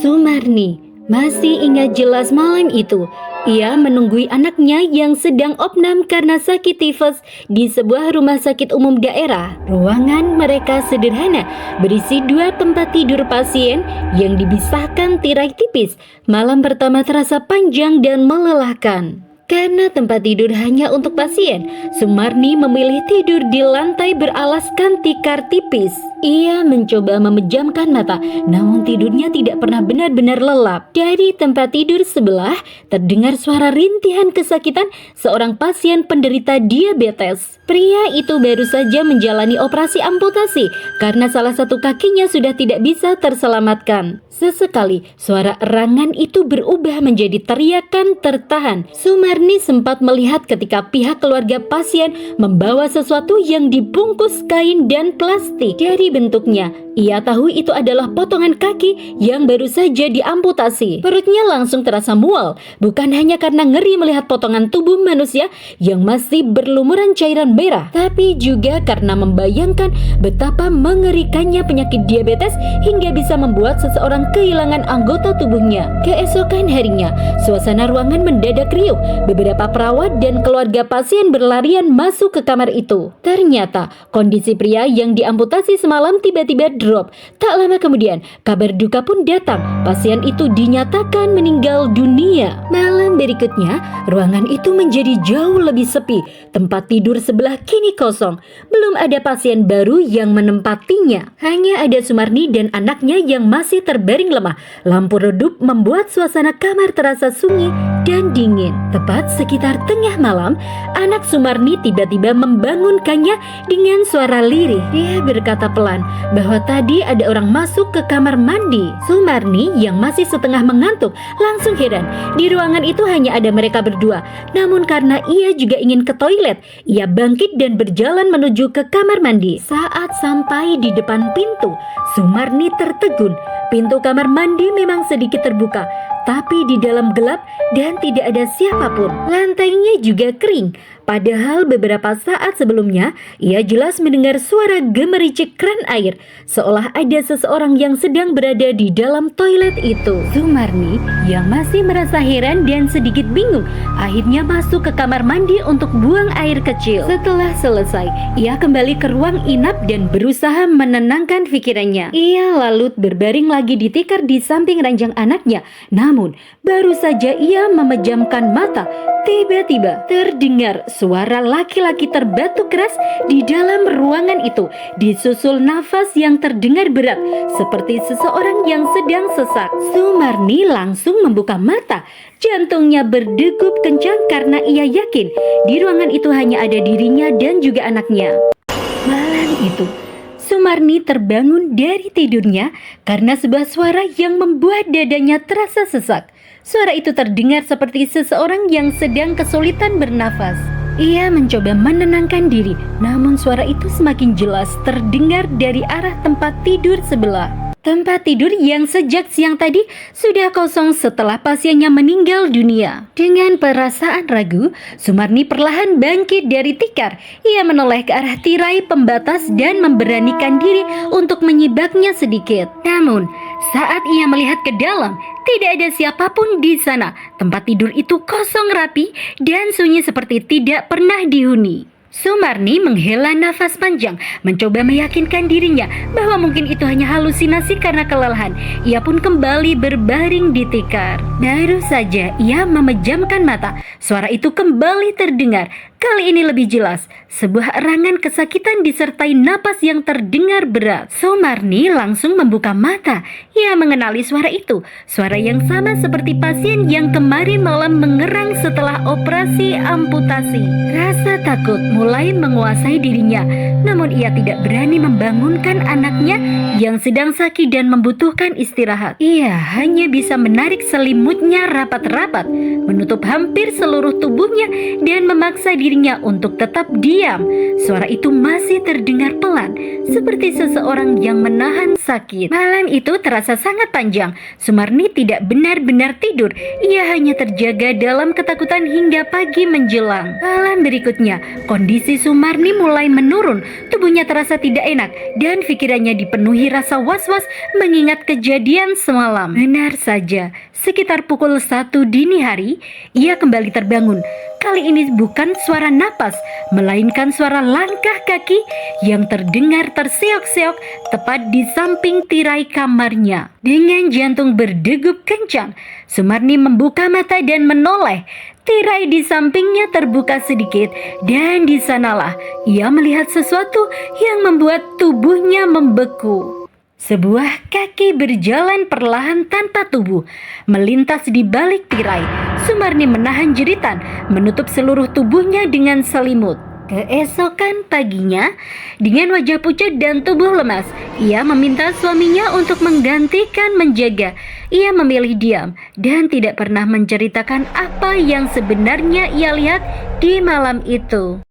Sumarni masih ingat jelas malam itu. Ia menunggui anaknya yang sedang opnam karena sakit tifus di sebuah rumah sakit umum daerah. Ruangan mereka sederhana, berisi 2 tempat tidur pasien yang dipisahkan tirai tipis. Malam pertama terasa panjang dan melelahkan. Karena tempat tidur hanya untuk pasien, Sumarni memilih tidur di lantai beralaskan tikar tipis. Ia mencoba memejamkan mata, namun tidurnya tidak pernah benar-benar lelap. Dari tempat tidur sebelah, terdengar suara rintihan kesakitan seorang pasien penderita diabetes. Pria itu baru saja menjalani operasi amputasi karena salah satu kakinya sudah tidak bisa terselamatkan. Sesekali, suara erangan itu berubah menjadi teriakan tertahan. Sumarni sempat melihat ketika pihak keluarga pasien membawa sesuatu yang dibungkus kain dan plastik. Dari bentuknya, ia tahu itu adalah potongan kaki yang baru saja diamputasi. Perutnya langsung terasa mual, bukan hanya karena ngeri melihat potongan tubuh manusia yang masih berlumuran cairan merah, tapi juga karena membayangkan betapa mengerikannya penyakit diabetes hingga bisa membuat seseorang kehilangan anggota tubuhnya. Keesokan harinya, suasana ruangan mendadak riuh. Beberapa perawat dan keluarga pasien berlarian masuk ke kamar itu. Ternyata, kondisi pria yang diamputasi semalam tiba-tiba drop. Tak lama kemudian, kabar duka pun datang. Pasien itu dinyatakan meninggal dunia. Malam berikutnya, ruangan itu menjadi jauh lebih sepi. Tempat tidur sebelah kini kosong. Belum ada pasien baru yang menempatinya. Hanya ada Sumarni dan anaknya yang masih terbaring lemah. Lampu redup membuat suasana kamar terasa sunyi dan dingin. Tepat sekitar tengah malam, anak Sumarni tiba-tiba membangunkannya dengan suara lirih. Dia berkata pelan bahwa tadi ada orang masuk ke kamar mandi. Sumarni yang masih setengah mengantuk langsung heran. Di ruangan itu hanya ada mereka berdua. Namun karena ia juga ingin ke toilet, ia bangkit dan berjalan menuju ke kamar mandi. Saat sampai di depan pintu, Sumarni tertegun. Pintu kamar mandi memang sedikit terbuka, tapi di dalam gelap dan tidak ada siapapun. Lantainya juga kering. Padahal beberapa saat sebelumnya, ia jelas mendengar suara gemericik kran air, seolah ada seseorang yang sedang berada di dalam toilet itu. Sumarni yang masih merasa heran dan sedikit bingung, akhirnya masuk ke kamar mandi untuk buang air kecil. Setelah selesai, ia kembali ke ruang inap dan berusaha menenangkan pikirannya. Ia lalu berbaring lagi di tikar di samping ranjang anaknya. Namun, baru saja ia memejamkan mata, tiba-tiba terdengar suara laki-laki terbatuk keras di dalam ruangan itu, disusul nafas yang terdengar berat, seperti seseorang yang sedang sesak. Sumarni langsung membuka mata. Jantungnya berdegup kencang karena ia yakin di ruangan itu hanya ada dirinya dan juga anaknya. Malam itu, Sumarni terbangun dari tidurnya karena sebuah suara yang membuat dadanya terasa sesak. Suara itu terdengar seperti seseorang yang sedang kesulitan bernafas. Ia mencoba menenangkan diri, namun suara itu semakin jelas terdengar dari arah tempat tidur sebelah. Tempat tidur yang sejak siang tadi sudah kosong setelah pasiennya meninggal dunia. Dengan perasaan ragu, Sumarni perlahan bangkit dari tikar. Ia menoleh ke arah tirai pembatas dan memberanikan diri untuk menyibaknya sedikit. Namun, saat ia melihat ke dalam, tidak ada siapapun di sana. Tempat tidur itu kosong rapi dan sunyi seperti tidak pernah dihuni. Sumarni menghela nafas panjang, mencoba meyakinkan dirinya bahwa mungkin itu hanya halusinasi karena kelelahan. Ia pun kembali berbaring di tikar. Baru saja ia memejamkan mata, suara itu kembali terdengar. Kali ini lebih jelas, sebuah erangan kesakitan disertai napas yang terdengar berat. Sumarni langsung membuka mata. Ia mengenali suara itu, suara yang sama seperti pasien yang kemarin malam mengerang setelah operasi amputasi. Rasa takut mulai menguasai dirinya, namun ia tidak berani membangunkan anaknya yang sedang sakit dan membutuhkan istirahat. Ia hanya bisa menarik selimutnya rapat-rapat, menutup hampir seluruh tubuhnya dan memaksa diri dirinya untuk tetap diam. Suara itu masih terdengar pelan, seperti seseorang yang menahan sakit. Malam itu terasa sangat panjang. Sumarni tidak benar-benar tidur. Ia hanya terjaga dalam ketakutan hingga pagi menjelang. Malam berikutnya, kondisi Sumarni mulai menurun. Tubuhnya terasa tidak enak dan pikirannya dipenuhi rasa was-was mengingat kejadian semalam. Benar saja, sekitar pukul 1 dini hari, ia kembali terbangun. Kali ini bukan suara napas, melainkan suara langkah kaki yang terdengar terseok-seok tepat di samping tirai kamarnya. Dengan jantung berdegup kencang, Sumarni membuka mata dan menoleh. Tirai di sampingnya terbuka sedikit dan di sanalah ia melihat sesuatu yang membuat tubuhnya membeku. Sebuah kaki berjalan perlahan tanpa tubuh, melintas di balik tirai. Sumarni menahan jeritan, menutup seluruh tubuhnya dengan selimut. Keesokan paginya, dengan wajah pucat dan tubuh lemas, ia meminta suaminya untuk menggantikan menjaga. Ia memilih diam dan tidak pernah menceritakan apa yang sebenarnya ia lihat di malam itu.